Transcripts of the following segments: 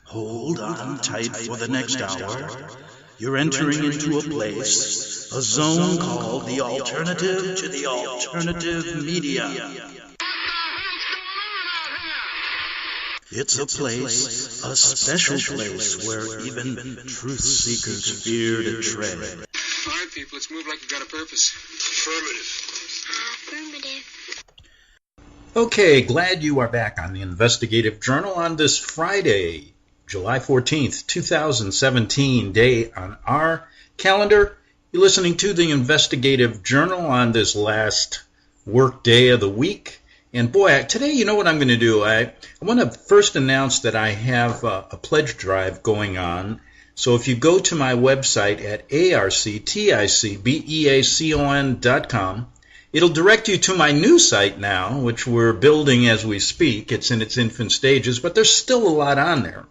Hold on tight for the next hour. You're entering into a place, a zone called the alternative to the alternative media. It's a place, a special place where even truth seekers fear to tread. All right, people, let's move like we've got a purpose. Affirmative. Okay, glad you are back on the Investigative Journal on this Friday, July 14th, 2017, day on our calendar. You're listening to the Investigative Journal on this last work day of the week. And boy, today, you know what I'm going to do? I want to first announce that I have a pledge drive going on. So if you go to my website at arcticbeacon.com, it'll direct you to my new site now, which we're building as we speak. It's in its infant stages, but there's still a lot on there.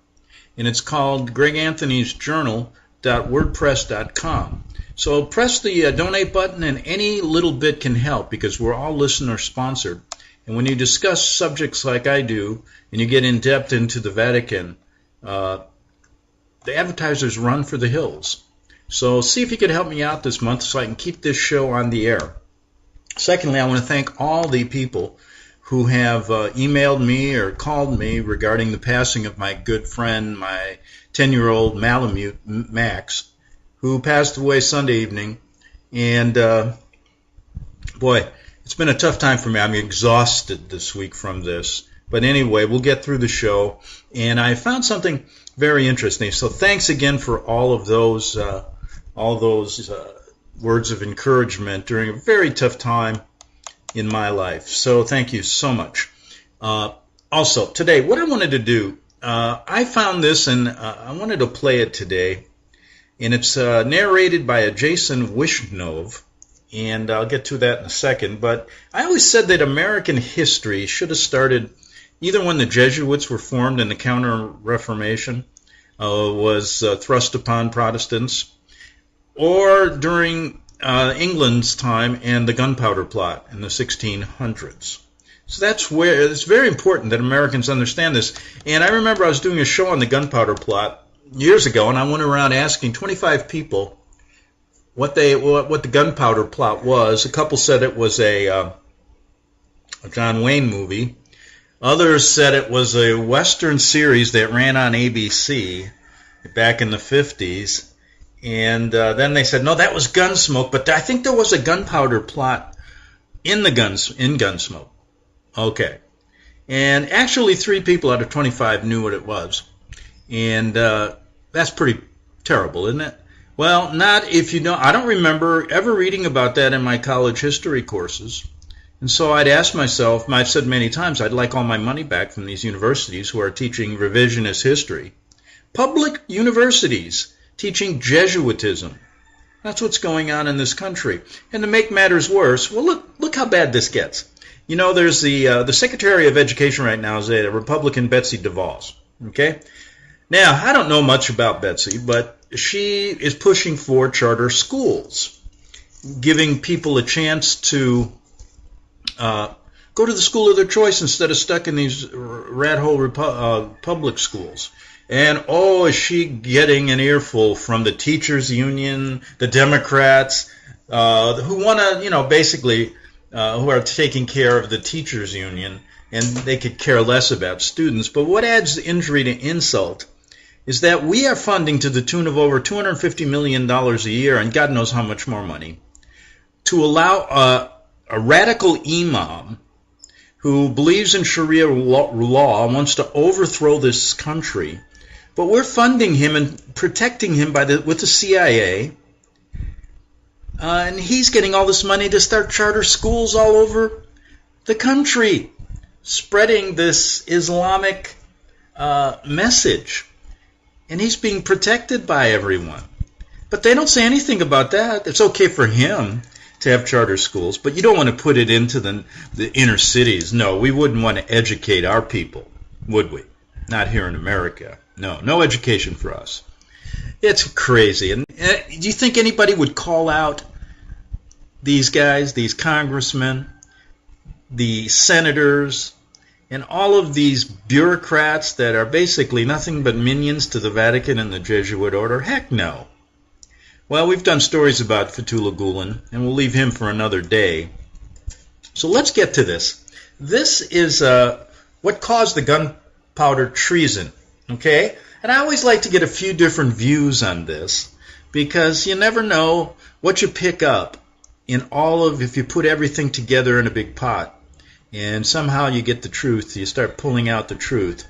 And it's called greganthonysjournal.wordpress.com. So press the donate button, and any little bit can help because we're all listener-sponsored. And when you discuss subjects like I do, and you get in-depth into the Vatican, the advertisers run for the hills. So see if you could help me out this month so I can keep this show on the air. Secondly, I want to thank all the people who have emailed me or called me regarding the passing of my good friend, my 10-year-old Malamute, Max, who passed away Sunday evening. And, boy, it's been a tough time for me. I'm exhausted this week from this. But anyway, we'll get through the show. And I found something very interesting. So thanks again for all those words of encouragement during a very tough time in my life. So thank you so much. Also, today, what I wanted to do, I found this and I wanted to play it today. And it's narrated by a Jason Wishnov. And I'll get to that in a second. But I always said that American history should have started either when the Jesuits were formed and the Counter Reformation was thrust upon Protestants, or during England's time and the Gunpowder Plot in the 1600s. So that's where it's very important that Americans understand this. And I remember I was doing a show on the Gunpowder Plot years ago, and I went around asking 25 people what the Gunpowder Plot was. A couple said it was a John Wayne movie. Others said it was a Western series that ran on ABC back in the 50s. And then they said, no, that was Gunsmoke, but I think there was a gunpowder plot in Gunsmoke. Okay. And actually 3 people out of 25 knew what it was. And that's pretty terrible, isn't it? Well, not if you don't. I don't remember ever reading about that in my college history courses. And so I'd ask myself, I've said many times, I'd like all my money back from these universities who are teaching revisionist history. Public universities teaching Jesuitism. That's what's going on in this country. And to make matters worse, well, look how bad this gets. You know, there's the Secretary of Education right now is a Republican, Betsy DeVos. Okay? Now, I don't know much about Betsy, but she is pushing for charter schools, giving people a chance to go to the school of their choice instead of stuck in these rat hole public schools. And, is she getting an earful from the teachers' union, the Democrats, who want to, basically, who are taking care of the teachers' union, and they could care less about students. But what adds injury to insult is that we are funding to the tune of over $250 million a year, and God knows how much more money, to allow a radical imam who believes in Sharia law, wants to overthrow this country, but we're funding him and protecting him with the CIA, and he's getting all this money to start charter schools all over the country, spreading this Islamic message. And he's being protected by everyone. But they don't say anything about that. It's okay for him to have charter schools, but you don't want to put it into the inner cities. No, we wouldn't want to educate our people, would we? Not here in America. No education for us. It's crazy. And do you think anybody would call out these guys, these congressmen, the senators, and all of these bureaucrats that are basically nothing but minions to the Vatican and the Jesuit order? Heck no. Well, we've done stories about Fethullah Gulen, and we'll leave him for another day. So let's get to this. This is what caused the gunpowder treason, okay? And I always like to get a few different views on this, because you never know what you pick up in if you put everything together in a big pot, and somehow you get the truth, you start pulling out the truth.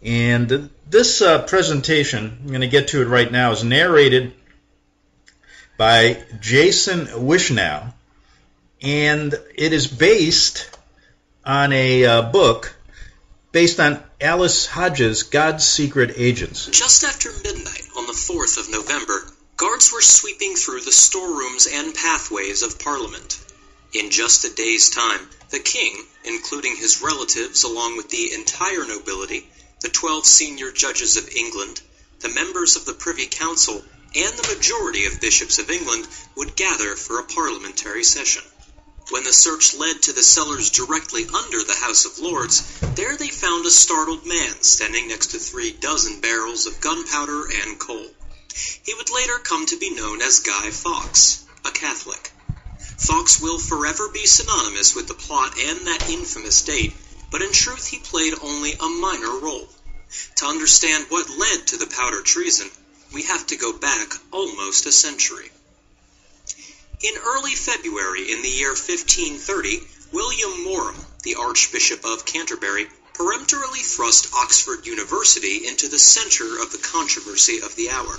And this presentation, I'm going to get to it right now, is narrated by Jason Wishnow, and it is based on a book based on Alice Hodges' God's Secret Agents. Just after midnight on the 4th of November, guards were sweeping through the storerooms and pathways of Parliament. In just a day's time, the king, including his relatives along with the entire nobility, the 12 senior judges of England, the members of the Privy Council, and the majority of bishops of England would gather for a parliamentary session. When the search led to the cellars directly under the House of Lords, there they found a startled man standing next to 36 barrels of gunpowder and coal. He would later come to be known as Guy Fawkes, a Catholic. Fawkes will forever be synonymous with the plot and that infamous date, but in truth he played only a minor role. To understand what led to the powder treason, we have to go back almost a century. In early February in the year 1530, William Morum, the Archbishop of Canterbury, peremptorily thrust Oxford University into the center of the controversy of the hour.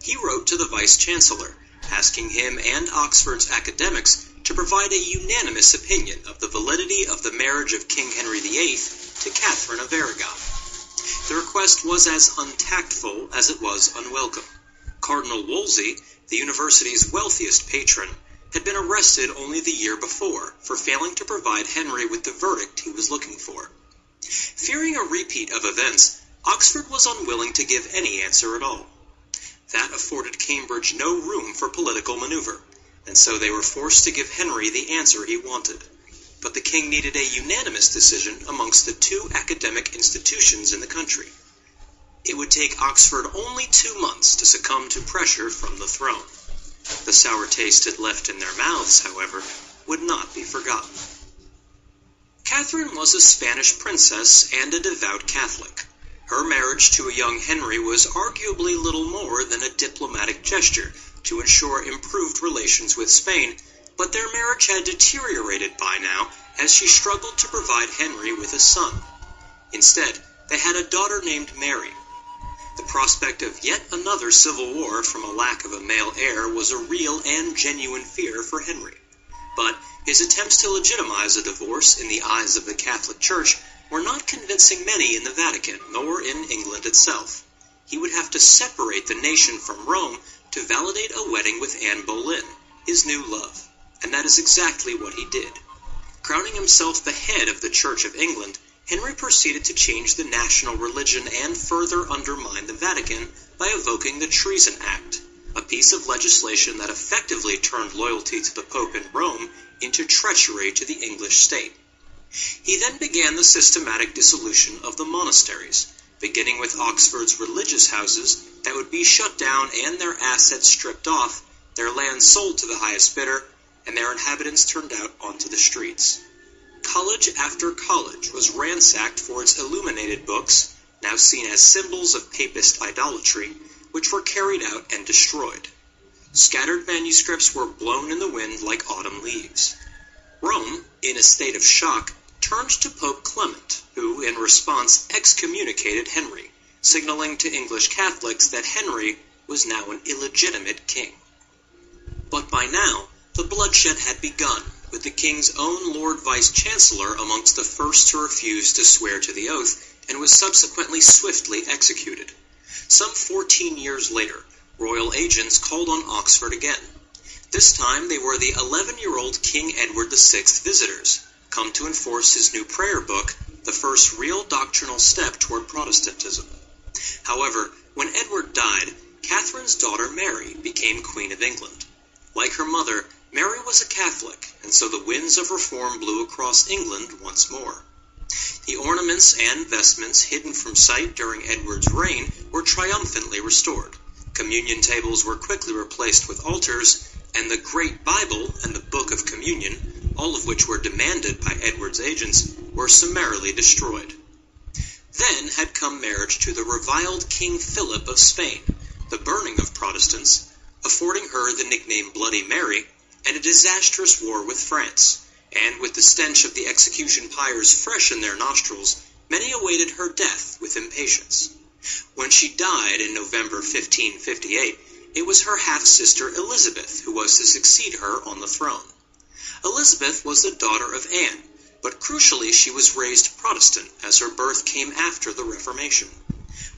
He wrote to the Vice-Chancellor, asking him and Oxford's academics to provide a unanimous opinion of the validity of the marriage of King Henry VIII to Catherine of Aragon. The request was as untactful as it was unwelcome. Cardinal Wolsey, the university's wealthiest patron, had been arrested only the year before for failing to provide Henry with the verdict he was looking for. Fearing a repeat of events, Oxford was unwilling to give any answer at all. That afforded Cambridge no room for political maneuver, and so they were forced to give Henry the answer he wanted. But the king needed a unanimous decision amongst the two academic institutions in the country. It would take Oxford only 2 months to succumb to pressure from the throne. The sour taste it left in their mouths, however, would not be forgotten. Catherine was a Spanish princess and a devout Catholic. Her marriage to a young Henry was arguably little more than a diplomatic gesture to ensure improved relations with Spain, but their marriage had deteriorated by now as she struggled to provide Henry with a son. Instead, they had a daughter named Mary. The prospect of yet another civil war from a lack of a male heir was a real and genuine fear for Henry. But his attempts to legitimize a divorce in the eyes of the Catholic Church were not convincing many in the Vatican, nor in England itself. He would have to separate the nation from Rome to validate a wedding with Anne Boleyn, his new love, and that is exactly what he did. Crowning himself the head of the Church of England, Henry proceeded to change the national religion and further undermine the Vatican by evoking the Treason Act, a piece of legislation that effectively turned loyalty to the Pope in Rome into treachery to the English state. He then began the systematic dissolution of the monasteries, beginning with Oxford's religious houses that would be shut down and their assets stripped off, their land sold to the highest bidder, and their inhabitants turned out onto the streets. College after college was ransacked for its illuminated books, now seen as symbols of papist idolatry, which were carried out and destroyed. Scattered manuscripts were blown in the wind like autumn leaves. Rome, in a state of shock, turned to Pope Clement, who, in response, excommunicated Henry, signaling to English Catholics that Henry was now an illegitimate king. But by now, the bloodshed had begun, with the king's own Lord Vice-Chancellor amongst the first to refuse to swear to the oath, and was subsequently swiftly executed. Some 14 years later, royal agents called on Oxford again. This time they were the 11-year-old King Edward VI visitors, come to enforce his new prayer book, the first real doctrinal step toward Protestantism. However, when Edward died, Catherine's daughter Mary became Queen of England. Like her mother, Mary was a Catholic, and so the winds of reform blew across England once more. The ornaments and vestments hidden from sight during Edward's reign were triumphantly restored. Communion tables were quickly replaced with altars, and the Great Bible and the Book of Communion, all of which were demanded by Edward's agents, were summarily destroyed. Then had come marriage to the reviled King Philip of Spain, the burning of Protestants, affording her the nickname Bloody Mary, and a disastrous war with France. And with the stench of the execution pyres fresh in their nostrils, many awaited her death with impatience. When she died in November 1558, it was her half-sister Elizabeth who was to succeed her on the throne. Elizabeth was the daughter of Anne, but crucially she was raised Protestant, as her birth came after the Reformation.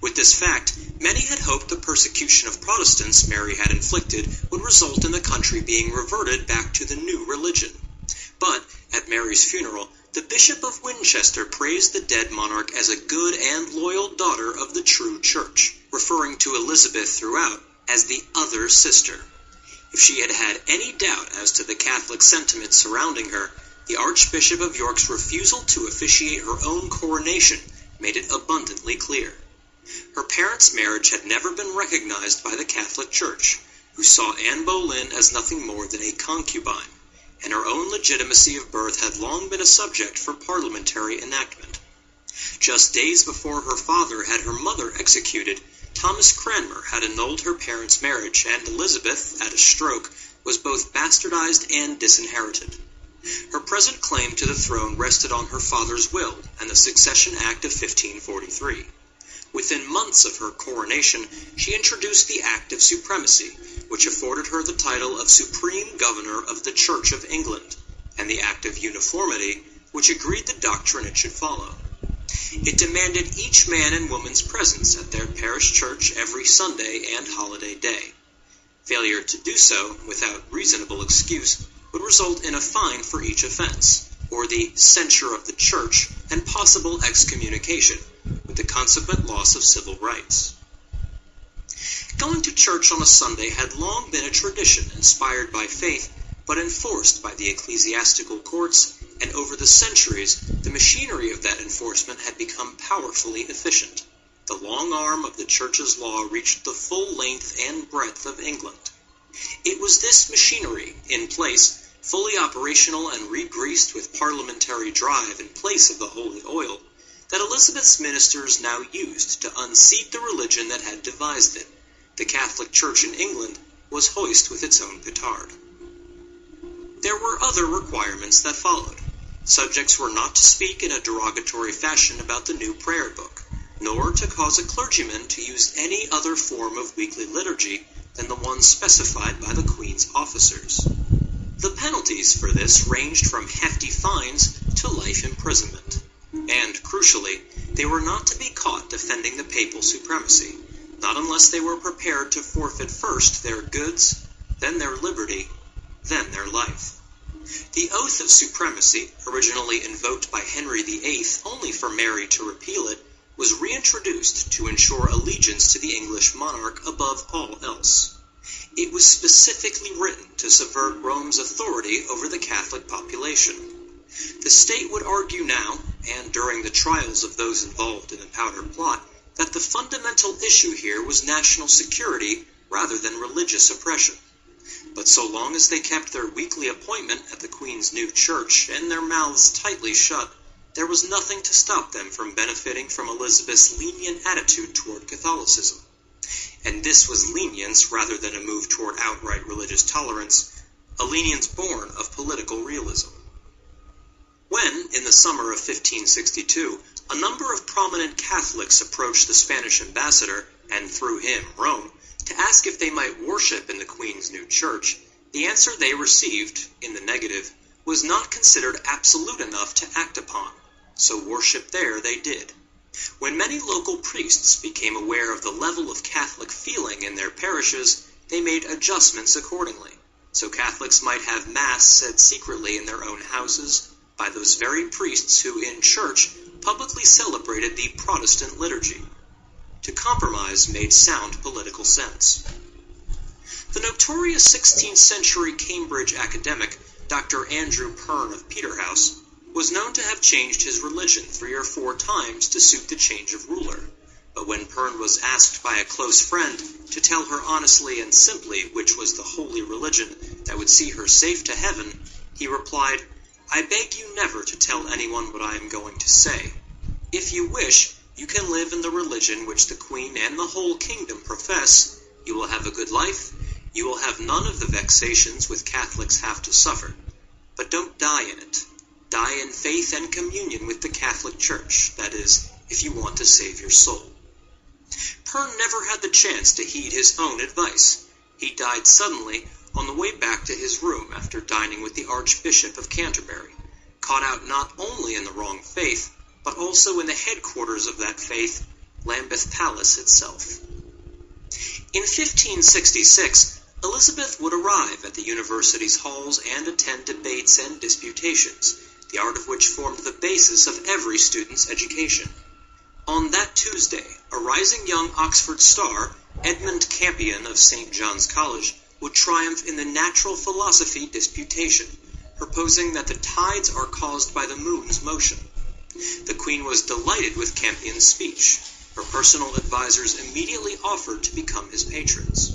With this fact, many had hoped the persecution of Protestants Mary had inflicted would result in the country being reverted back to the new religion. But, at Mary's funeral, the Bishop of Winchester praised the dead monarch as a good and loyal daughter of the true church, referring to Elizabeth throughout as the other sister. If she had had any doubt as to the Catholic sentiment surrounding her, the Archbishop of York's refusal to officiate her own coronation made it abundantly clear. Her parents' marriage had never been recognized by the Catholic Church, who saw Anne Boleyn as nothing more than a concubine, and her own legitimacy of birth had long been a subject for parliamentary enactment. Just days before her father had her mother executed, Thomas Cranmer had annulled her parents' marriage, and Elizabeth, at a stroke, was both bastardized and disinherited. Her present claim to the throne rested on her father's will and the Succession Act of 1543. Within months of her coronation, she introduced the Act of Supremacy, which afforded her the title of Supreme Governor of the Church of England, and the Act of Uniformity, which agreed the doctrine it should follow. It demanded each man and woman's presence at their parish church every Sunday and holiday day. Failure to do so, without reasonable excuse, would result in a fine for each offense, or the censure of the church and possible excommunication, with the consequent loss of civil rights. Going to church on a Sunday had long been a tradition inspired by faith, but enforced by the ecclesiastical courts, and over the centuries, the machinery of that enforcement had become powerfully efficient. The long arm of the Church's law reached the full length and breadth of England. It was this machinery, in place, fully operational and re-greased with parliamentary drive in place of the holy oil, that Elizabeth's ministers now used to unseat the religion that had devised it. The Catholic Church in England was hoist with its own petard. There were other requirements that followed. Subjects were not to speak in a derogatory fashion about the new prayer book, nor to cause a clergyman to use any other form of weekly liturgy than the one specified by the Queen's officers. The penalties for this ranged from hefty fines to life imprisonment. And, crucially, they were not to be caught defending the papal supremacy, not unless they were prepared to forfeit first their goods, then their liberty, then their life. The oath of supremacy, originally invoked by Henry VIII only for Mary to repeal it, was reintroduced to ensure allegiance to the English monarch above all else. It was specifically written to subvert Rome's authority over the Catholic population. The state would argue now, and during the trials of those involved in the Powder Plot, that the fundamental issue here was national security rather than religious oppression. But so long as they kept their weekly appointment at the Queen's new church and their mouths tightly shut, there was nothing to stop them from benefiting from Elizabeth's lenient attitude toward Catholicism. And this was lenience rather than a move toward outright religious tolerance, a lenience born of political realism. When, in the summer of 1562, a number of prominent Catholics approached the Spanish ambassador, and through him Rome, to ask if they might worship in the Queen's new church, the answer they received, in the negative, was not considered absolute enough to act upon, so worship there they did. When many local priests became aware of the level of Catholic feeling in their parishes, they made adjustments accordingly, so Catholics might have Mass said secretly in their own houses by those very priests who, in church, publicly celebrated the Protestant liturgy. To compromise made sound political sense. The notorious 16th century Cambridge academic, Dr. Andrew Pern of Peterhouse, was known to have changed his religion 3 or 4 times to suit the change of ruler. But when Pern was asked by a close friend to tell her honestly and simply which was the holy religion that would see her safe to heaven, he replied, "I beg you never to tell anyone what I am going to say. If you wish, you can live in the religion which the Queen and the whole kingdom profess. You will have a good life. You will have none of the vexations which Catholics have to suffer. But don't die in it. Die in faith and communion with the Catholic Church, that is, if you want to save your soul." Pern never had the chance to heed his own advice. He died suddenly on the way back to his room after dining with the Archbishop of Canterbury, caught out not only in the wrong faith, but also in the headquarters of that faith, Lambeth Palace itself. In 1566, Elizabeth would arrive at the university's halls and attend debates and disputations, the art of which formed the basis of every student's education. On that Tuesday, a rising young Oxford star, Edmund Campion of St. John's College, would triumph in the natural philosophy disputation, proposing that the tides are caused by the moon's motion. The Queen was delighted with Campion's speech. Her personal advisers immediately offered to become his patrons.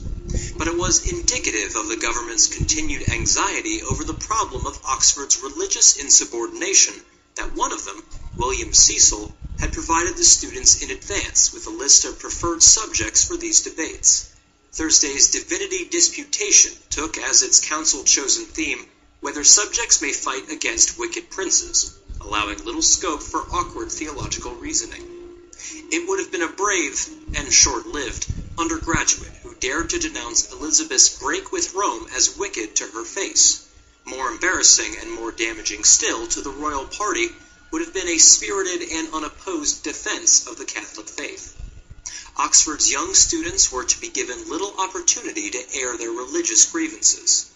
But it was indicative of the government's continued anxiety over the problem of Oxford's religious insubordination that one of them, William Cecil, had provided the students in advance with a list of preferred subjects for these debates. Thursday's divinity disputation took as its council-chosen theme whether subjects may fight against wicked princes, allowing little scope for awkward theological reasoning. It would have been a brave and short-lived undergraduate who dared to denounce Elizabeth's break with Rome as wicked to her face. More embarrassing and more damaging still to the royal party would have been a spirited and unopposed defense of the Catholic faith. Oxford's young students were to be given little opportunity to air their religious grievances,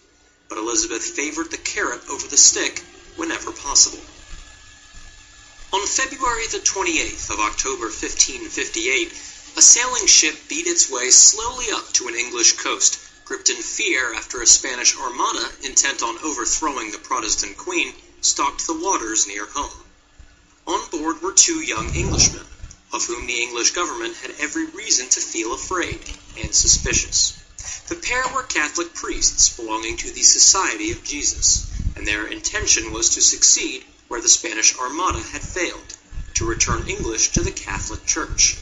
but Elizabeth favored the carrot over the stick whenever possible. On February the 28th of October 1558, a sailing ship beat its way slowly up to an English coast, gripped in fear after a Spanish armada intent on overthrowing the Protestant queen stalked the waters near home. On board were 2 young Englishmen, of whom the English government had every reason to feel afraid and suspicious. The pair were Catholic priests belonging to the Society of Jesus, and their intention was to succeed where the Spanish Armada had failed, to return English to the Catholic Church.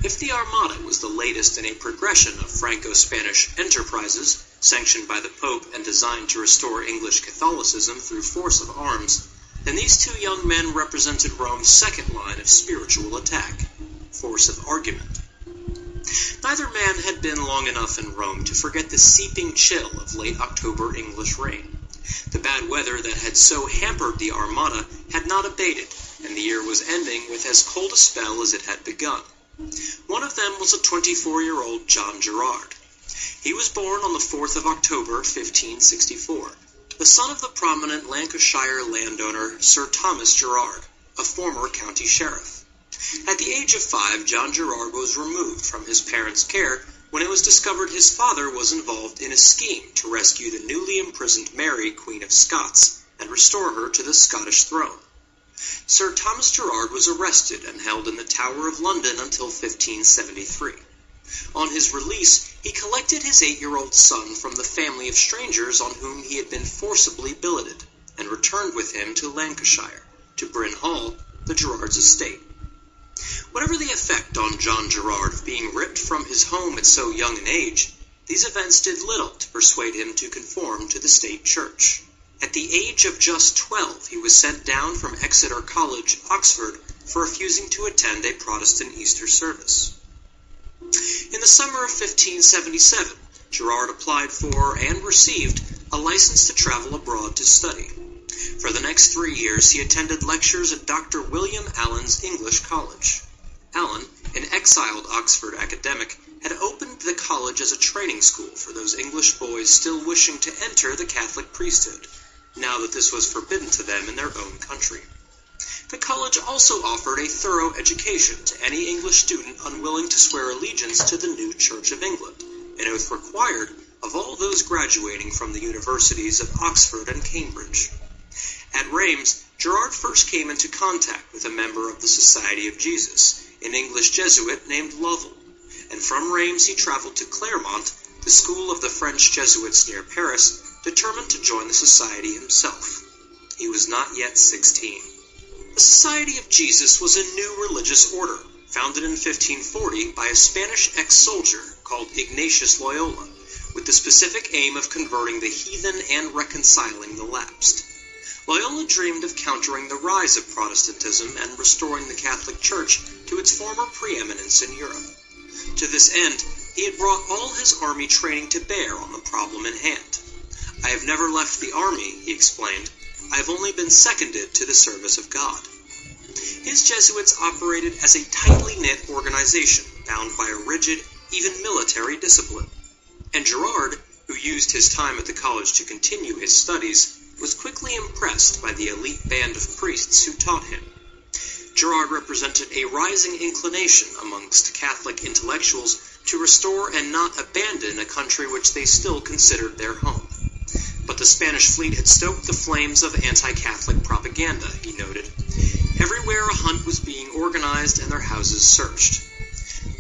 If the Armada was the latest in a progression of Franco-Spanish enterprises, sanctioned by the Pope and designed to restore English Catholicism through force of arms, then these 2 young men represented Rome's second line of spiritual attack, force of argument. Neither man had been long enough in Rome to forget the seeping chill of late October English rain. The bad weather that had so hampered the Armada had not abated, and the year was ending with as cold a spell as it had begun. One of them was a 24-year-old John Gerard. He was born on the 4th of October, 1564, the son of the prominent Lancashire landowner Sir Thomas Gerard, a former county sheriff. At the age of 5, John Gerard was removed from his parents' care when it was discovered his father was involved in a scheme to rescue the newly imprisoned Mary, Queen of Scots, and restore her to the Scottish throne. Sir Thomas Gerard was arrested and held in the Tower of London until 1573. On his release, he collected his 8-year-old son from the family of strangers on whom he had been forcibly billeted, and returned with him to Lancashire, to Bryn Hall, the Gerards' estate. Whatever the effect on John Gerard of being ripped from his home at so young an age, these events did little to persuade him to conform to the state church. At the age of just 12, he was sent down from Exeter College, Oxford, for refusing to attend a Protestant Easter service. In the summer of 1577, Gerard applied for and received a license to travel abroad to study. For the next 3 years, he attended lectures at Dr. William Allen's English College. Allen, an exiled Oxford academic, had opened the college as a training school for those English boys still wishing to enter the Catholic priesthood, now that this was forbidden to them in their own country. The college also offered a thorough education to any English student unwilling to swear allegiance to the new Church of England, an oath required of all those graduating from the universities of Oxford and Cambridge. At Reims, Gerard first came into contact with a member of the Society of Jesus, an English Jesuit named Lovell, and from Reims he traveled to Clermont, the school of the French Jesuits near Paris, determined to join the society himself. He was not yet 16. The Society of Jesus was a new religious order, founded in 1540 by a Spanish ex-soldier called Ignatius Loyola, with the specific aim of converting the heathen and reconciling the lapsed. Loyola dreamed of countering the rise of Protestantism and restoring the Catholic Church to its former preeminence in Europe. To this end, he had brought all his army training to bear on the problem in hand. "I have never left the army," he explained. "I have only been seconded to the service of God." His Jesuits operated as a tightly knit organization bound by a rigid, even military discipline. And Gerard, who used his time at the college to continue his studies, was quickly impressed by the elite band of priests who taught him. Gerard represented a rising inclination amongst Catholic intellectuals to restore and not abandon a country which they still considered their home. But the Spanish fleet had stoked the flames of anti-Catholic propaganda, he noted. Everywhere a hunt was being organized and their houses searched.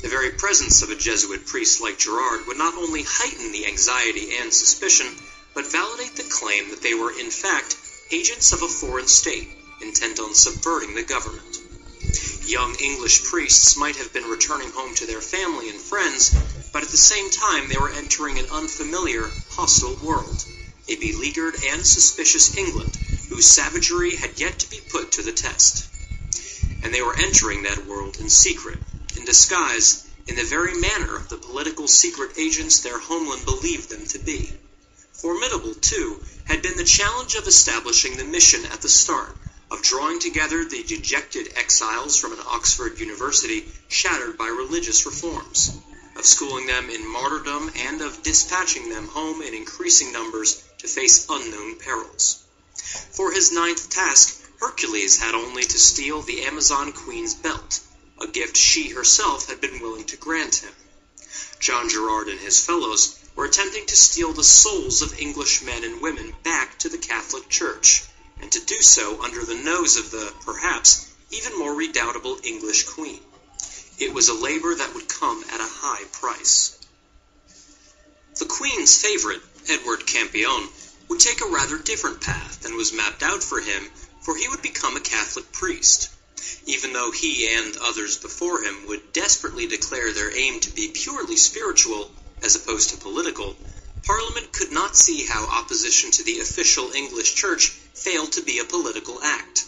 The very presence of a Jesuit priest like Gerard would not only heighten the anxiety and suspicion, but validate the claim that they were, in fact, agents of a foreign state, intent on subverting the government. Young English priests might have been returning home to their family and friends, but at the same time they were entering an unfamiliar, hostile world, a beleaguered and suspicious England, whose savagery had yet to be put to the test. And they were entering that world in secret, in disguise, in the very manner of the political secret agents their homeland believed them to be. Formidable, too, had been the challenge of establishing the mission at the start, of drawing together the dejected exiles from an Oxford university shattered by religious reforms, of schooling them in martyrdom, and of dispatching them home in increasing numbers to face unknown perils. For his ninth task, Hercules had only to steal the Amazon Queen's belt, a gift she herself had been willing to grant him. John Gerard and his fellows were attempting to steal the souls of English men and women back to the Catholic Church, and to do so under the nose of the, perhaps, even more redoubtable English Queen. It was a labor that would come at a high price. The Queen's favorite, Edward Campion, would take a rather different path than was mapped out for him, for he would become a Catholic priest. Even though he and others before him would desperately declare their aim to be purely spiritual, as opposed to political, Parliament could not see how opposition to the official English Church failed to be a political act.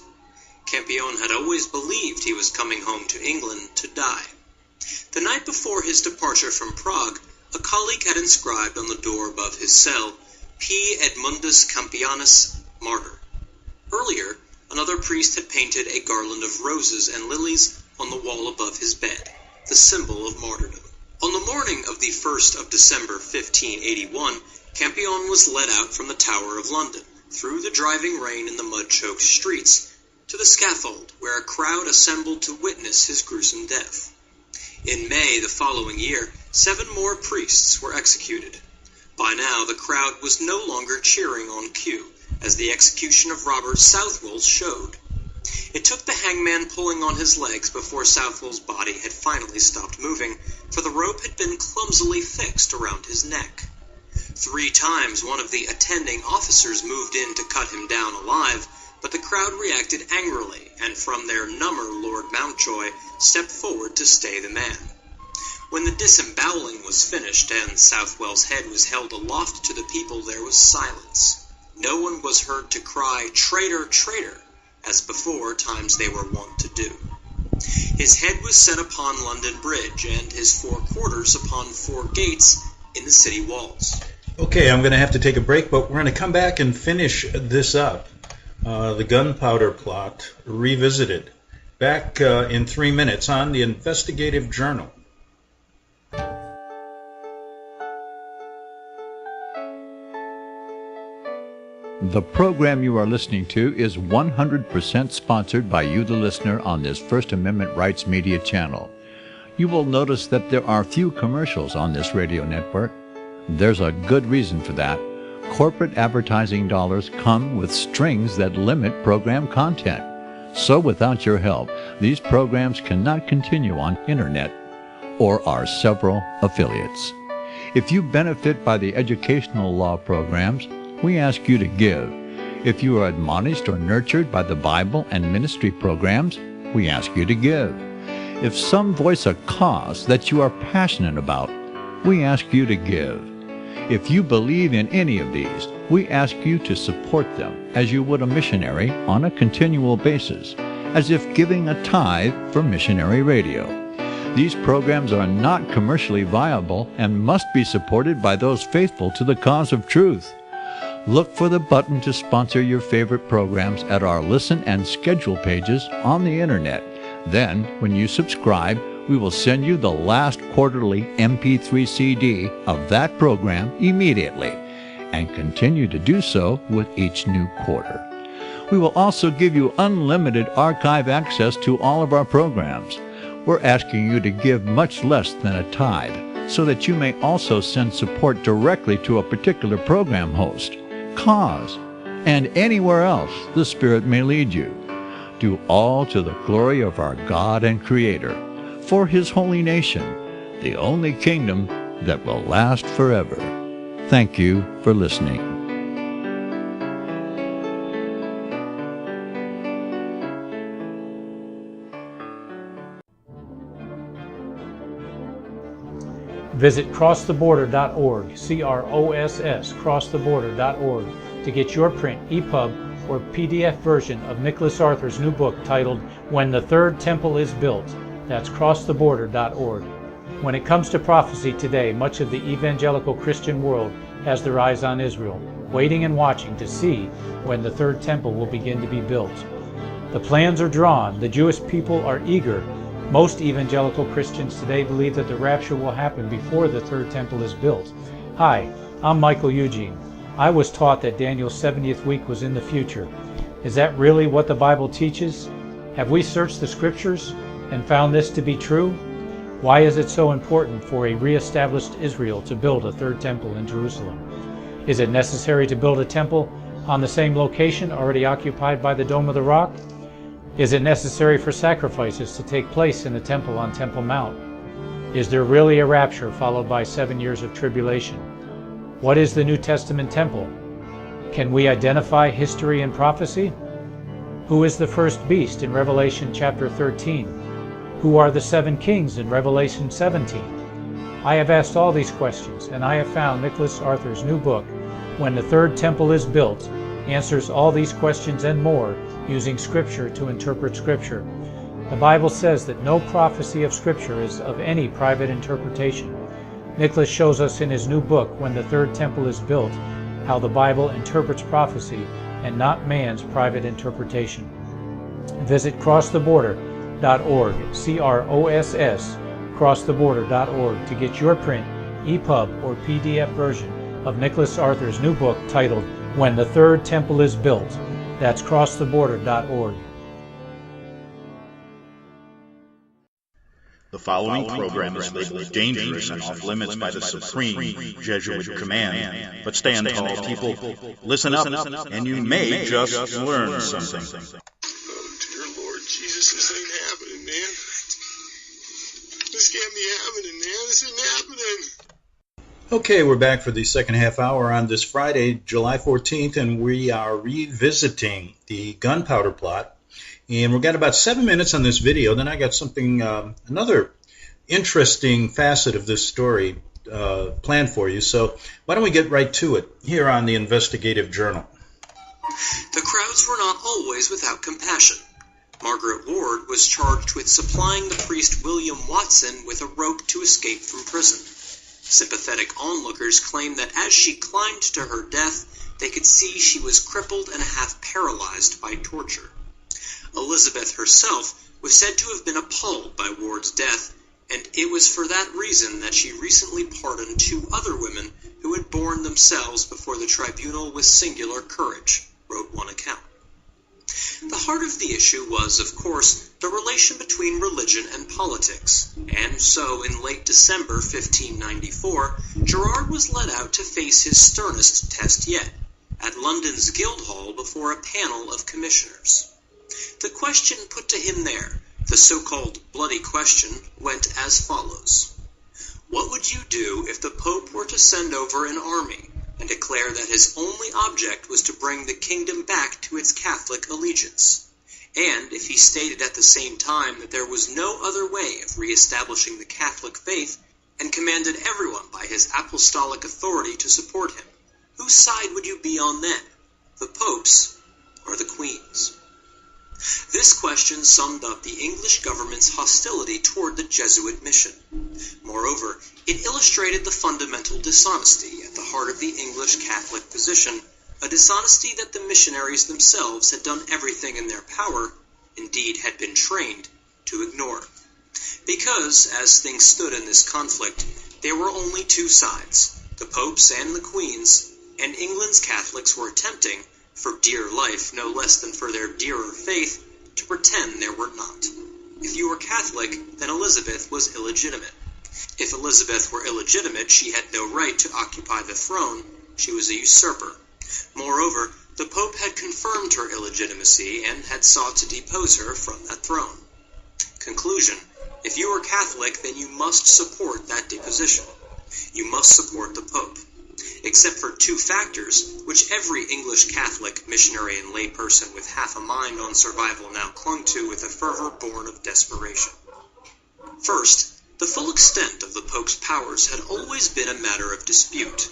Campion had always believed he was coming home to England to die. The night before his departure from Prague, a colleague had inscribed on the door above his cell, P. Edmundus Campionus, Martyr. Earlier, another priest had painted a garland of roses and lilies on the wall above his bed, the symbol of martyrdom. On the morning of the 1st of December 1581, Campion was led out from the Tower of London, through the driving rain and the mud-choked streets, to the scaffold, where a crowd assembled to witness his gruesome death. In May the following year, 7 more priests were executed. By now, the crowd was no longer cheering on cue, as the execution of Robert Southwell showed. It took the hangman pulling on his legs before Southwell's body had finally stopped moving, for the rope had been clumsily fixed around his neck. 3 times one of the attending officers moved in to cut him down alive, but the crowd reacted angrily, and from their number Lord Mountjoy stepped forward to stay the man. When the disemboweling was finished and Southwell's head was held aloft to the people, there was silence. No one was heard to cry, "Traitor, traitor," as before times they were wont to do. His head was set upon London Bridge, and his 4 quarters upon 4 gates in the city walls. Okay, I'm going to have to take a break, but we're going to come back and finish this up. The Gunpowder Plot Revisited. Back in 3 minutes on the Investigative Journal. The program you are listening to is 100% sponsored by you, the listener, on this First Amendment Rights Media channel. You will notice that there are few commercials on this radio network. There's a good reason for that. corporate advertising dollars come with strings that limit program content. So without your help, these programs cannot continue on internet or our several affiliates. If you benefit by the educational law programs, we ask you to give. If you are admonished or nurtured by the Bible and ministry programs, we ask you to give. If some voice a cause that you are passionate about, we ask you to give. If you believe in any of these, we ask you to support them as you would a missionary on a continual basis, as if giving a tithe for missionary radio. These programs are not commercially viable and must be supported by those faithful to the cause of truth. Look for the button to sponsor your favorite programs at our listen and schedule pages on the internet. Then, when you subscribe, we will send you the last quarterly MP3 CD of that program immediately, and continue to do so with each new quarter. We will also give you unlimited archive access to all of our programs. We're asking you to give much less than a tithe, so that you may also send support directly to a particular program host, cause, and anywhere else the Spirit may lead you. Do all to the glory of our God and Creator, for His holy nation, the only kingdom that will last forever. Thank you for listening. Visit crosstheborder.org, CROSS, crosstheborder.org, to get your print, EPUB, or PDF version of Nicholas Arthur's new book titled When the Third Temple is Built. That's crosstheborder.org. When it comes to prophecy today, much of the evangelical Christian world has their eyes on Israel, waiting and watching to see when the third temple will begin to be built. The plans are drawn, the Jewish people are eager. Most evangelical Christians today believe that the rapture will happen before the third temple is built. Hi, I'm Michael Eugene. I was taught that Daniel's 70th week was in the future. Is that really what the Bible teaches? Have we searched the scriptures and found this to be true? Why is it so important for a re-established Israel to build a third temple in Jerusalem? Is it necessary to build a temple on the same location already occupied by the Dome of the Rock? Is it necessary for sacrifices to take place in the temple on Temple Mount? Is there really a rapture followed by 7 years of tribulation? What is the New Testament temple? Can we identify history and prophecy? Who is the first beast in Revelation chapter 13? Who are the 7 kings in Revelation 17? I have asked all these questions, and I have found Nicholas Arthur's new book, When the Third Temple is Built, answers all these questions and more using Scripture to interpret Scripture. The Bible says that no prophecy of Scripture is of any private interpretation. Nicholas shows us in his new book, When the Third Temple is Built, how the Bible interprets prophecy and not man's private interpretation. Visit crosstheborder.org, CROSS, crosstheborder.org, to get your print, EPUB, or PDF version of Nicholas Arthur's new book titled When the Third Temple is Built. That's crosstheborder.org. The following program is labeled dangerous and off limits by the supreme Jesuit command. But stand tall, people. Listen up, and you may just learn something. Oh, dear Lord Jesus, this ain't happening, man. This can't be happening, man. This ain't happening. Okay, we're back for the second half hour on this Friday, July 14th, and we are revisiting the Gunpowder Plot. And we've got about 7 minutes on this video. Then I got something, another interesting facet of this story planned for you. So why don't we get right to it here on the Investigative Journal. The crowds were not always without compassion. Margaret Ward was charged with supplying the priest William Watson with a rope to escape from prison. Sympathetic onlookers claimed that as she climbed to her death, they could see she was crippled and half paralyzed by torture. Elizabeth herself was said to have been appalled by Ward's death, and it was for that reason that she recently pardoned 2 other women who had borne themselves before the tribunal with singular courage, wrote one account. The heart of the issue was, of course, the relation between religion and politics, and so in late December 1594, Gerard was led out to face his sternest test yet, at London's Guildhall before a panel of commissioners. The question put to him there, the so-called bloody question, went as follows. What would you do if the Pope were to send over an army and declare that his only object was to bring the kingdom back to its Catholic allegiance? And if he stated at the same time that there was no other way of re-establishing the Catholic faith and commanded everyone by his apostolic authority to support him, whose side would you be on then, the Pope's or the Queen's? This question summed up the English government's hostility toward the Jesuit mission. Moreover, it illustrated the fundamental dishonesty at the heart of the English Catholic position, a dishonesty that the missionaries themselves had done everything in their power, indeed had been trained, to ignore. Because, as things stood in this conflict, there were only two sides, the Pope's and the Queen's, and England's Catholics were attempting, for dear life no less than for their dearer faith, to pretend there were not. If you were Catholic, then Elizabeth was illegitimate. If Elizabeth were illegitimate, she had no right to occupy the throne. She was a usurper. Moreover, the Pope had confirmed her illegitimacy and had sought to depose her from that throne. Conclusion: if you are Catholic, then you must support that deposition. You must support the Pope. Except for two factors, which every English Catholic, missionary, and layperson with half a mind on survival now clung to with a fervor born of desperation. First, the full extent of the Pope's powers had always been a matter of dispute.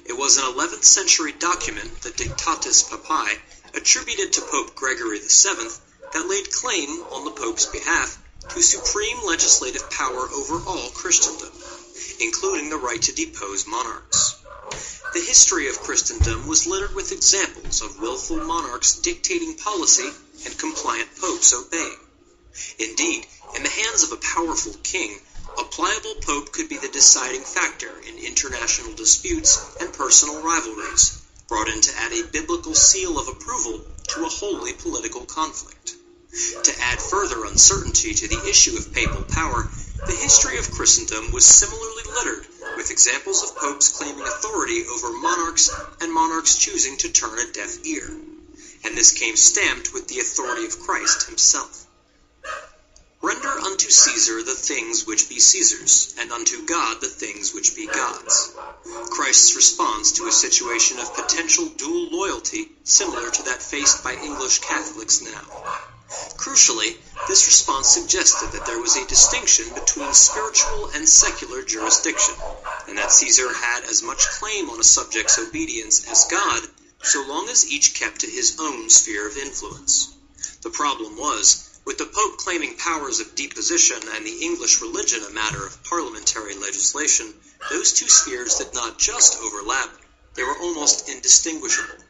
It was an 11th century document, the Dictatus Papae, attributed to Pope Gregory VII, that laid claim, on the Pope's behalf, to supreme legislative power over all Christendom, including the right to depose monarchs. The history of Christendom was littered with examples of willful monarchs dictating policy and compliant popes obeying. Indeed, in the hands of a powerful king, a pliable pope could be the deciding factor in international disputes and personal rivalries, brought in to add a biblical seal of approval to a wholly political conflict. To add further uncertainty to the issue of papal power, the history of Christendom was similarly littered with examples of popes claiming authority over monarchs and monarchs choosing to turn a deaf ear. And this came stamped with the authority of Christ himself. Render unto Caesar the things which be Caesar's, and unto God the things which be God's. Christ's response to a situation of potential dual loyalty similar to that faced by English Catholics now. Crucially, this response suggested that there was a distinction between spiritual and secular jurisdiction, and that Caesar had as much claim on a subject's obedience as God, so long as each kept to his own sphere of influence. The problem was, with the Pope claiming powers of deposition and the English religion a matter of parliamentary legislation, those two spheres did not just overlap, they were almost indistinguishable.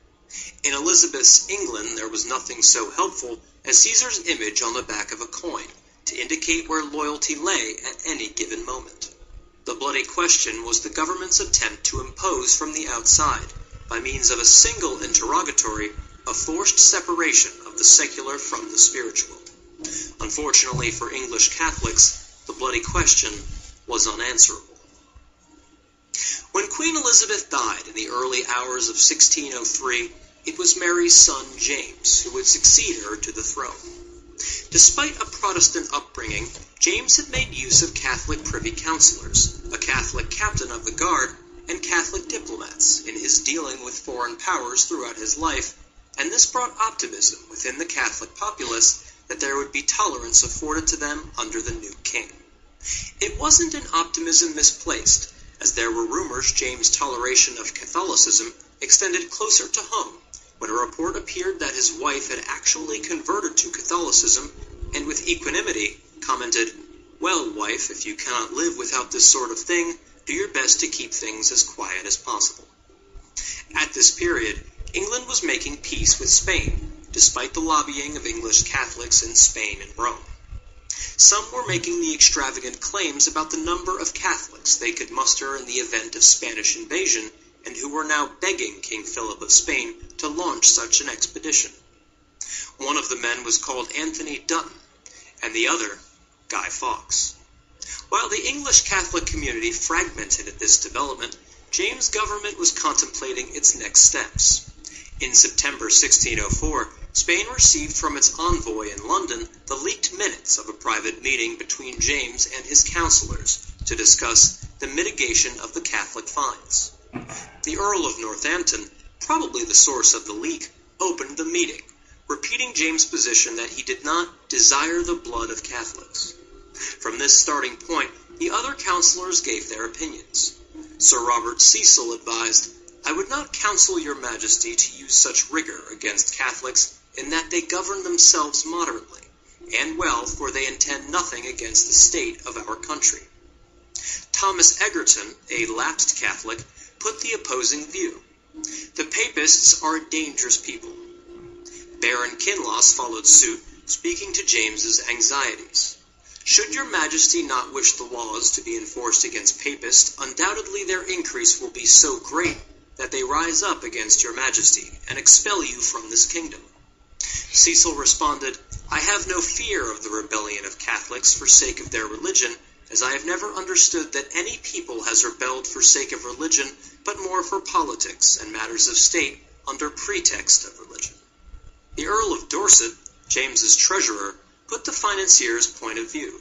In Elizabeth's England, there was nothing so helpful as Caesar's image on the back of a coin, to indicate where loyalty lay at any given moment. The bloody question was the government's attempt to impose from the outside, by means of a single interrogatory, a forced separation of the secular from the spiritual. Unfortunately for English Catholics, the bloody question was unanswerable. When Queen Elizabeth died in the early hours of 1603, it was Mary's son James who would succeed her to the throne. Despite a Protestant upbringing, James had made use of Catholic privy councillors, a Catholic captain of the guard, and Catholic diplomats in his dealing with foreign powers throughout his life, and this brought optimism within the Catholic populace that there would be tolerance afforded to them under the new king. It wasn't an optimism misplaced, as there were rumors James' toleration of Catholicism extended closer to home, when a report appeared that his wife had actually converted to Catholicism, and with equanimity commented, "Well, wife, if you cannot live without this sort of thing, do your best to keep things as quiet as possible." At this period, England was making peace with Spain, despite the lobbying of English Catholics in Spain and Rome. Some were making the extravagant claims about the number of Catholics they could muster in the event of Spanish invasion, and who were now begging King Philip of Spain to launch such an expedition. One of the men was called Anthony Dutton, and the other, Guy Fawkes. While the English Catholic community fragmented at this development, James' government was contemplating its next steps. In September 1604, Spain received from its envoy in London the leaked minutes of a private meeting between James and his counselors to discuss the mitigation of the Catholic fines. The Earl of Northampton, probably the source of the leak, opened the meeting, repeating James' position that he did not desire the blood of Catholics. From this starting point, the other counselors gave their opinions. Sir Robert Cecil advised, "I would not counsel your majesty to use such rigor against Catholics in that they govern themselves moderately, and well, for they intend nothing against the state of our country." Thomas Egerton, a lapsed Catholic, put the opposing view. "The Papists are a dangerous people." Baron Kinloss followed suit, speaking to James's anxieties. "Should your majesty not wish the laws to be enforced against Papists, undoubtedly their increase will be so great that they rise up against your majesty and expel you from this kingdom." Cecil responded, "I have no fear of the rebellion of Catholics for sake of their religion, as I have never understood that any people has rebelled for sake of religion, but more for politics and matters of state under pretext of religion." The Earl of Dorset, James's treasurer, put the financier's point of view.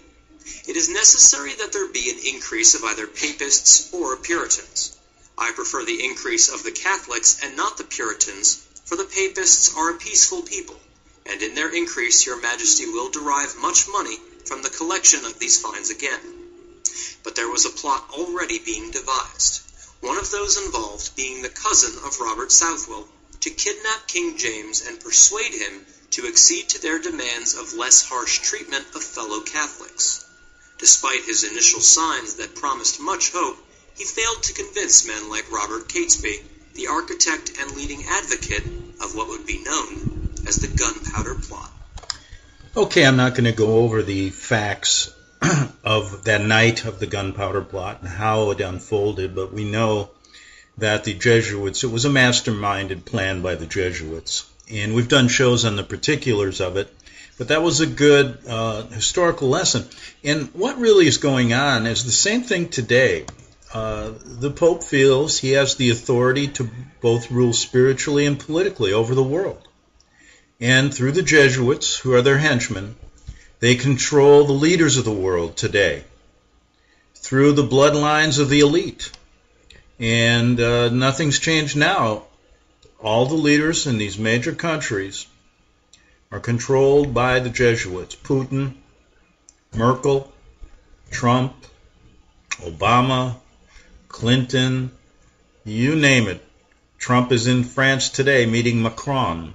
"It is necessary that there be an increase of either Papists or Puritans. I prefer the increase of the Catholics and not the Puritans, for the Papists are a peaceful people, and in their increase your majesty will derive much money from the collection of these fines again." But there was a plot already being devised, one of those involved being the cousin of Robert Southwell, to kidnap King James and persuade him to accede to their demands of less harsh treatment of fellow Catholics. Despite his initial signs that promised much hope, he failed to convince men like Robert Catesby, the architect and leading advocate of what would be known as the Gunpowder Plot. Okay, I'm not going to go over the facts of that night of the Gunpowder Plot and how it unfolded, but we know that the Jesuits, it was a masterminded plan by the Jesuits, and we've done shows on the particulars of it, but that was a good historical lesson. And what really is going on is the same thing today. The Pope feels he has the authority to both rule spiritually and politically over the world. And through the Jesuits, who are their henchmen, they control the leaders of the world today through the bloodlines of the elite. And nothing's changed now. All the leaders in these major countries are controlled by the Jesuits. Putin, Merkel, Trump, Obama, Clinton, you name it. Trump is in France today meeting Macron,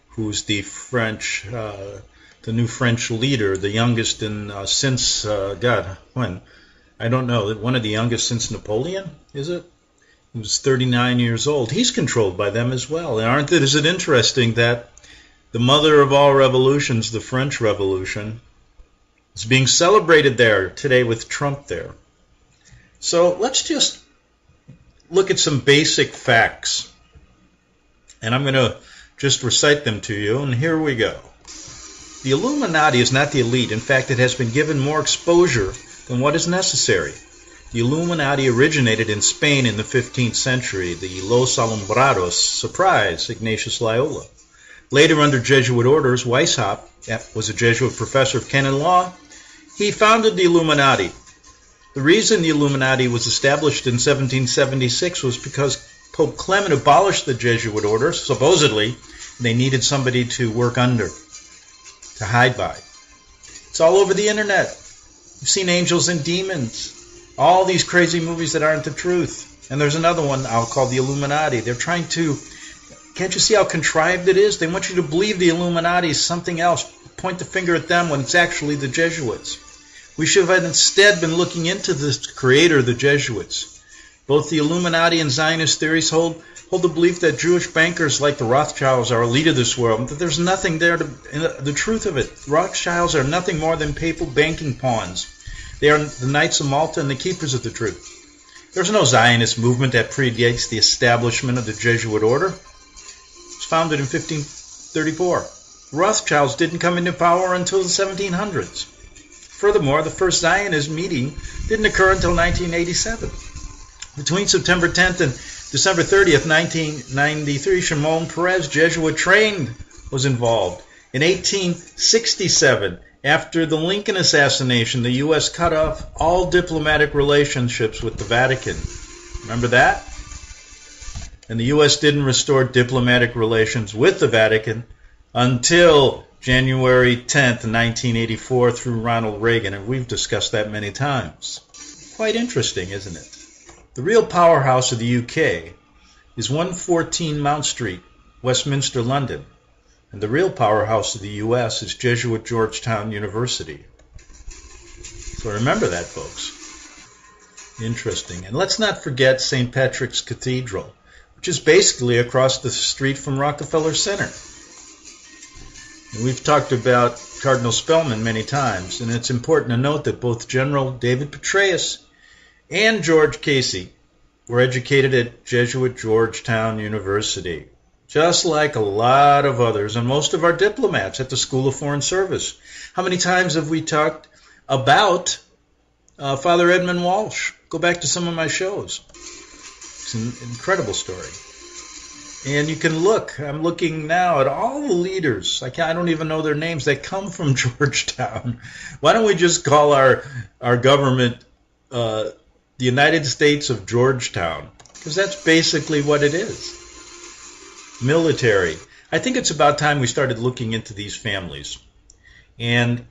who's the French, the new French leader, the youngest in since, when? I don't know, one of the youngest since Napoleon, is it? He was 39 years old. He's controlled by them as well. And is it interesting that the mother of all revolutions, the French Revolution, is being celebrated there today with Trump there. So let's just look at some basic facts. And I'm going to just recite them to you, and here we go. The Illuminati is not the elite. In fact, it has been given more exposure than what is necessary. The Illuminati originated in Spain in the 15th century. The Los Alumbrados, surprise, Ignatius Loyola. Later, under Jesuit orders, Weishaupt was a Jesuit professor of canon law. He founded the Illuminati. The reason the Illuminati was established in 1776 was because Pope Clement abolished the Jesuit orders, supposedly. They needed somebody to work under, to hide by. It's all over the internet. You've seen Angels and Demons, all these crazy movies that aren't the truth. And there's another one I'll call the Illuminati. They're trying to, can't you see how contrived it is? They want you to believe the Illuminati is something else. Point the finger at them when it's actually the Jesuits. We should have instead been looking into the creator, the Jesuits. Both the Illuminati and Zionist theories hold the belief that Jewish bankers like the Rothschilds are elite of this world, but there's nothing there the truth of it. Rothschilds are nothing more than papal banking pawns. They are the Knights of Malta and the keepers of the truth. There's no Zionist movement that predates the establishment of the Jesuit order. It was founded in 1534. Rothschilds didn't come into power until the 1700s. Furthermore, the first Zionist meeting didn't occur until 1987. Between September 10th and December 30th, 1993, Shimon Peres, Jesuit trained, was involved. In 1867, after the Lincoln assassination, the U.S. cut off all diplomatic relationships with the Vatican. Remember that? And the U.S. didn't restore diplomatic relations with the Vatican until January 10th, 1984, through Ronald Reagan, and we've discussed that many times. Quite interesting, isn't it? The real powerhouse of the UK is 114 Mount Street, Westminster, London. And the real powerhouse of the U.S. is Jesuit Georgetown University. So remember that, folks. Interesting. And let's not forget St. Patrick's Cathedral, which is basically across the street from Rockefeller Center. And we've talked about Cardinal Spellman many times, and it's important to note that both General David Petraeus and George Casey were educated at Jesuit Georgetown University, just like a lot of others, and most of our diplomats at the School of Foreign Service. How many times have we talked about Father Edmund Walsh? Go back to some of my shows. It's an incredible story. And you can look, I'm looking now at all the leaders, I don't even know their names, they come from Georgetown. Why don't we just call our government the United States of Georgetown? Because that's basically what it is. Military. I think it's about time we started looking into these families. And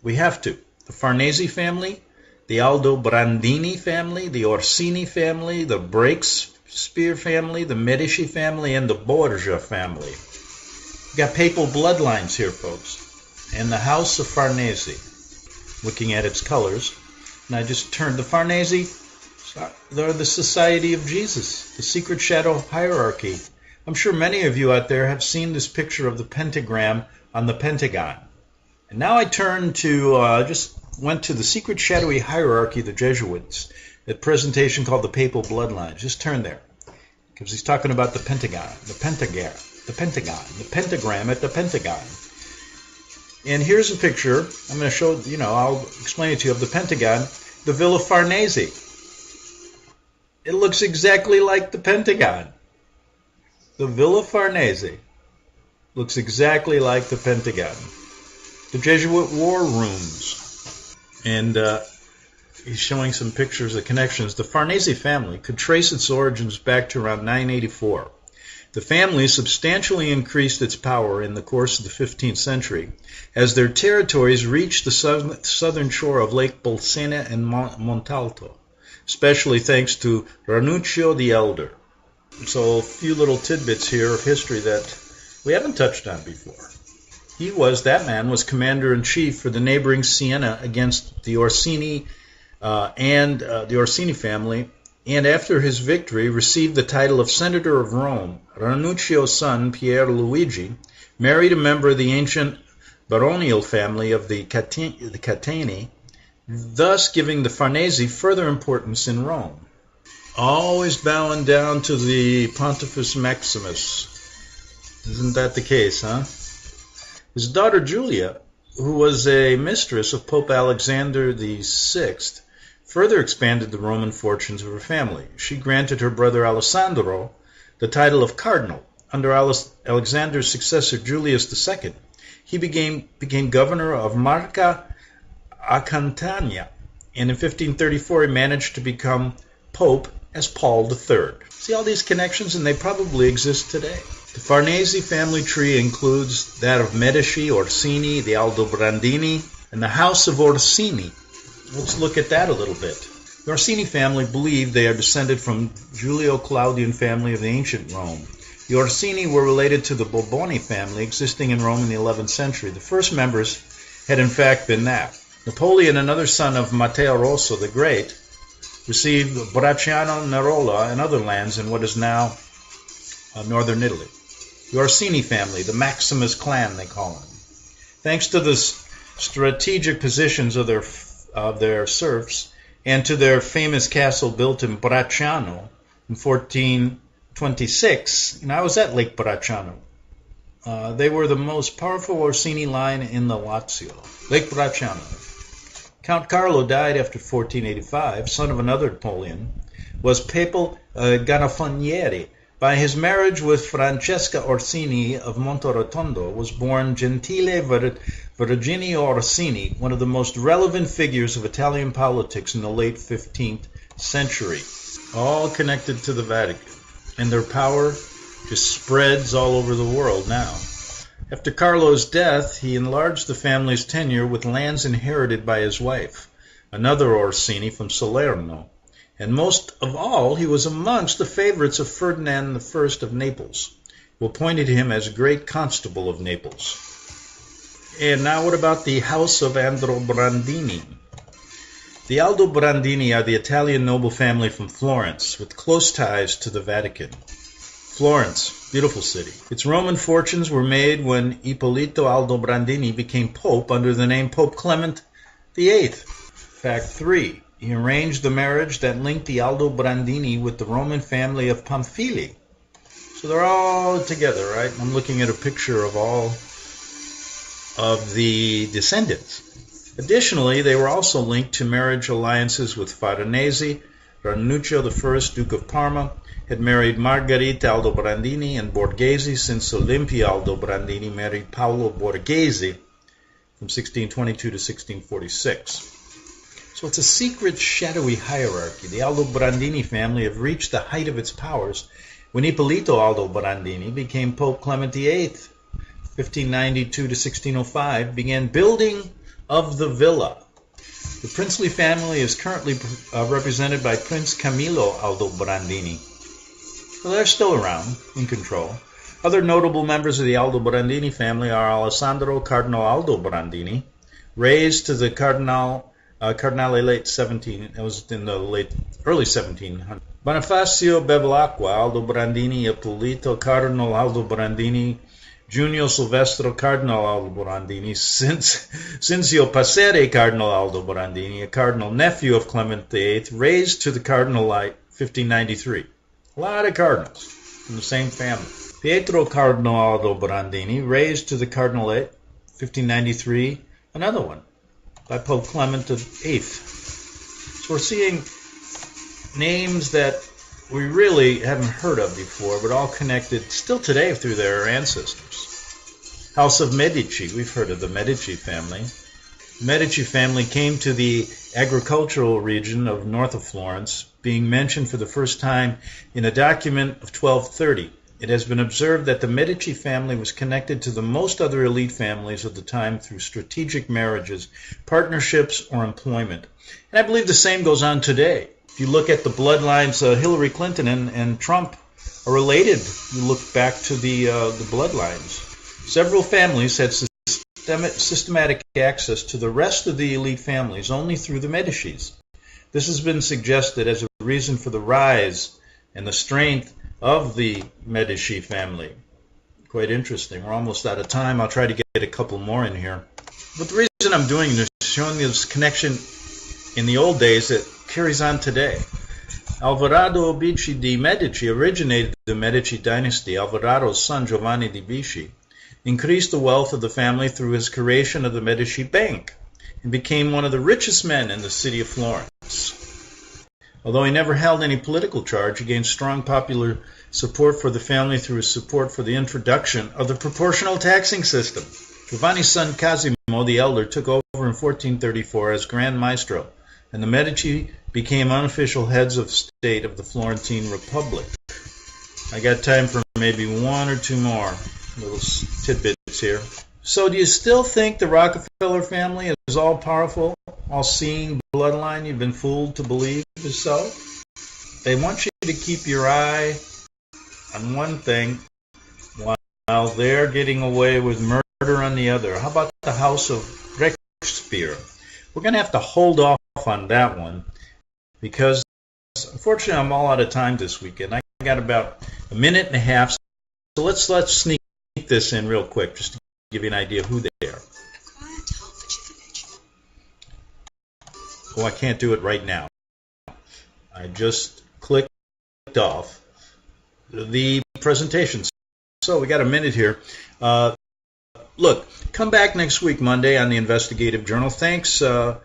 we have to. The Farnese family, the Aldobrandini family, the Orsini family, the Breakspear family, the Medici family, and the Borgia family. We've got papal bloodlines here, folks. And the House of Farnese. Looking at its colors. And I just turned the Farnese. They're the Society of Jesus, the secret shadow hierarchy. I'm sure many of you out there have seen this picture of the pentagram on the Pentagon. And now I turn to, just went to the secret shadowy hierarchy of the Jesuits, that presentation called the Papal Bloodlines. Just turn there, because he's talking about the Pentagon, the pentagram at the Pentagon. And here's a picture, I'm going to show, I'll explain it to you, of the Pentagon, the Villa Farnese. It looks exactly like the Pentagon. The Villa Farnese looks exactly like the Pentagon. The Jesuit war rooms. And he's showing some pictures of connections. The Farnese family could trace its origins back to around 984. The family substantially increased its power in the course of the 15th century as their territories reached the southern shore of Lake Bolsena and Montalto, especially thanks to Ranuccio the Elder. So a few little tidbits here of history that we haven't touched on before. That man was commander-in-chief for the neighboring Siena against the Orsini the Orsini family, and after his victory received the title of Senator of Rome. Ranuccio's son, Pier Luigi, married a member of the ancient baronial family of the Catani, thus giving the Farnese further importance in Rome. Always bowing down to the Pontifex Maximus. Isn't that the case, huh? His daughter Julia, who was a mistress of Pope Alexander VI, further expanded the Roman fortunes of her family. She granted her brother Alessandro the title of cardinal. Under Alexander's successor Julius II, he became governor of Marca Acantania, and in 1534 he managed to become pope as Paul III. See all these connections, and they probably exist today. The Farnese family tree includes that of Medici, Orsini, the Aldobrandini, and the House of Orsini. Let's look at that a little bit. The Orsini family believe they are descended from Julio-Claudian family of the ancient Rome. The Orsini were related to the Borboni family existing in Rome in the 11th century. The first members had in fact been that. Napoleon, another son of Matteo Rosso the Great, received Bracciano, Nerola, and other lands in what is now northern Italy. The Orsini family, the Maximus clan they call them. Thanks to the strategic positions of their serfs and to their famous castle built in Bracciano in 1426, I was at Lake Bracciano They were the most powerful Orsini line in the Lazio. Lake Bracciano. Count Carlo died after 1485, son of another Napoleon, was papal Gonfaloniere. By his marriage with Francesca Orsini of Monterotondo was born Gentile Virginio Orsini, one of the most relevant figures of Italian politics in the late 15th century, all connected to the Vatican. And their power just spreads all over the world now. After Carlo's death, he enlarged the family's tenure with lands inherited by his wife, another Orsini from Salerno. And most of all, he was amongst the favorites of Ferdinand I of Naples, who appointed him as Great Constable of Naples. And now what about the House of Aldobrandini? The Aldobrandini are the Italian noble family from Florence, with close ties to the Vatican. Florence, beautiful city. Its Roman fortunes were made when Ippolito Aldobrandini became pope under the name Pope Clement VIII. Fact 3. He arranged the marriage that linked the Aldobrandini with the Roman family of Pamphili. So they're all together, right? I'm looking at a picture of all of the descendants. Additionally, they were also linked to marriage alliances with Farnese. Ranuccio I, Duke of Parma, had married Margherita Aldobrandini and Borghese, since Olimpia Aldobrandini married Paolo Borghese from 1622 to 1646. So it's a secret, shadowy hierarchy. The Aldobrandini family have reached the height of its powers when Ippolito Aldobrandini became Pope Clement VIII, 1592 to 1605, began building of the villa. The princely family is currently represented by Prince Camillo Aldobrandini. So they're still around, in control. Other notable members of the Aldobrandini family are Alessandro Cardinal Aldobrandini, raised to the Cardinale late 17. It was in the early 1700s. Bonifacio Bevilacqua Aldobrandini, Ippolito Cardinal Aldobrandini, Junio Silvestro Cardinal Aldobrandini, Cinzio Passere Cardinal Aldobrandini, a cardinal nephew of Clement VIII, raised to the cardinalate 1593. A lot of cardinals from the same family. Pietro Cardinal Aldobrandini, raised to the cardinalate 1593, another one by Pope Clement VIII. So we're seeing names that we really haven't heard of before, but all connected still today through their ancestors. House of Medici, we've heard of the Medici family. The Medici family came to the agricultural region of north of Florence, being mentioned for the first time in a document of 1230. It has been observed that the Medici family was connected to the most other elite families of the time through strategic marriages, partnerships, or employment. And I believe the same goes on today. If you look at the bloodlines, Hillary Clinton and Trump are related. You look back to the bloodlines. Several families had systematic access to the rest of the elite families only through the Medicis. This has been suggested as a reason for the rise and the strength of the Medici family. Quite interesting. We're almost out of time. I'll try to get a couple more in here. But the reason I'm doing this is showing this connection in the old days that carries on today. Alvarado Bici di Medici originated the Medici dynasty. Alvarado's son, Giovanni di Bici, increased the wealth of the family through his creation of the Medici Bank and became one of the richest men in the city of Florence. Although he never held any political charge, he gained strong popular support for the family through his support for the introduction of the proportional taxing system. Giovanni's son Cosimo the Elder took over in 1434 as Grand Maestro, and the Medici became unofficial heads of state of the Florentine Republic. I got time for maybe one or two more little tidbits here. So do you still think the Rockefeller family is all-powerful, all-seeing bloodline you've been fooled to believe is so? They want you to keep your eye on one thing while they're getting away with murder on the other. How about the House of Breckspear? We're going to have to hold off on that one because, unfortunately, I'm all out of time this weekend. I got about a minute and a half, so let's sneak this in real quick just to give you an idea of who they are. Oh, I can't do it right now. I just clicked off the presentation So we got a minute here. Look, come back next week, Monday, on the Investigative Journal. Thanks for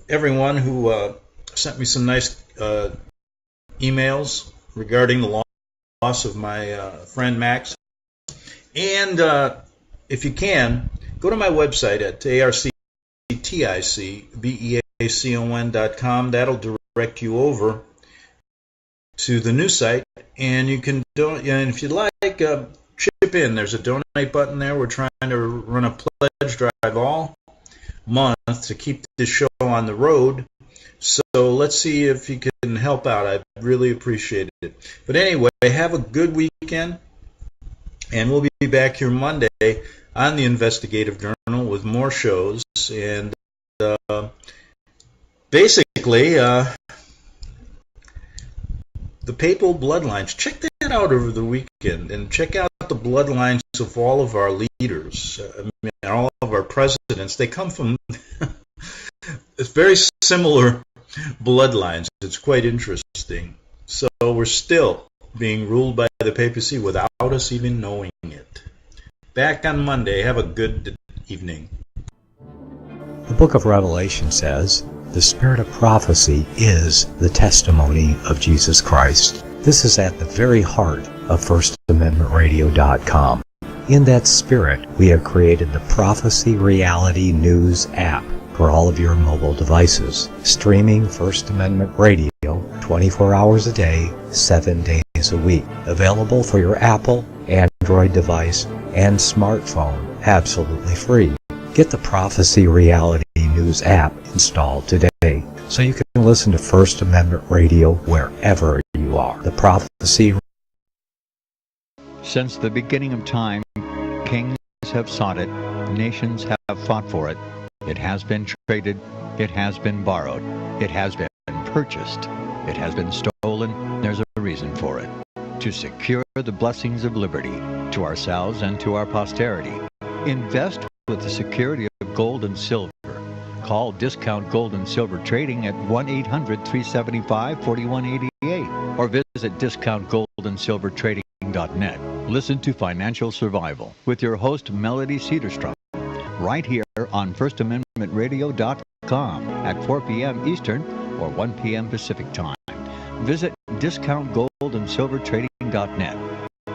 everyone who sent me some nice emails regarding the loss of my friend Max. And if you can, go to my website at arcticbeacon.com. That'll direct you over to the new site, and you can donate. And if you'd like, chip in. There's a donate button there. We're trying to run a pledge drive all month to keep this show on the road. So let's see if you can help out. I'd really appreciate it. But anyway, have a good weekend, and we'll be back here Monday on the Investigative Journal with more shows. And basically, the papal bloodlines. Check that out over the weekend, and check out the bloodlines of all of our leaders, all of our presidents. They come from it's very similar bloodlines. It's quite interesting. So we're still being ruled by the papacy without us even knowing it. Back on Monday. Have a good evening. The book of Revelation says, "The spirit of prophecy is the testimony of Jesus Christ." This is at the very heart of FirstAmendmentRadio.com. In that spirit, we have created the Prophecy Reality News app for all of your mobile devices, streaming First Amendment Radio 24 hours a day, 7 days a week. Available for your Apple, Android device, and smartphone, absolutely free. Get the Prophecy Reality News app installed today so you can listen to First Amendment Radio wherever you are. The Prophecy. Since the beginning of time, kings have sought it, nations have fought for it. It has been traded, it has been borrowed, it has been purchased, it has been stolen. There's a reason for it. To secure the blessings of liberty to ourselves and to our posterity. Invest with the security of gold and silver. Call Discount Gold and Silver Trading at 1-800-375-4188 or visit discountgoldandsilvertrading.net. Listen to Financial Survival with your host Melody Cedarstrom right here on FirstAmendmentRadio.com at 4 p.m. Eastern or 1 p.m. Pacific Time. Visit discountgoldandsilvertrading.net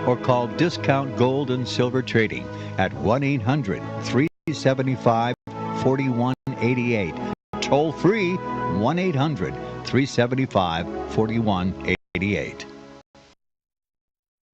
or call Discount Gold and Silver Trading at 1-800-375-4188. Toll free 1-800-375-4188.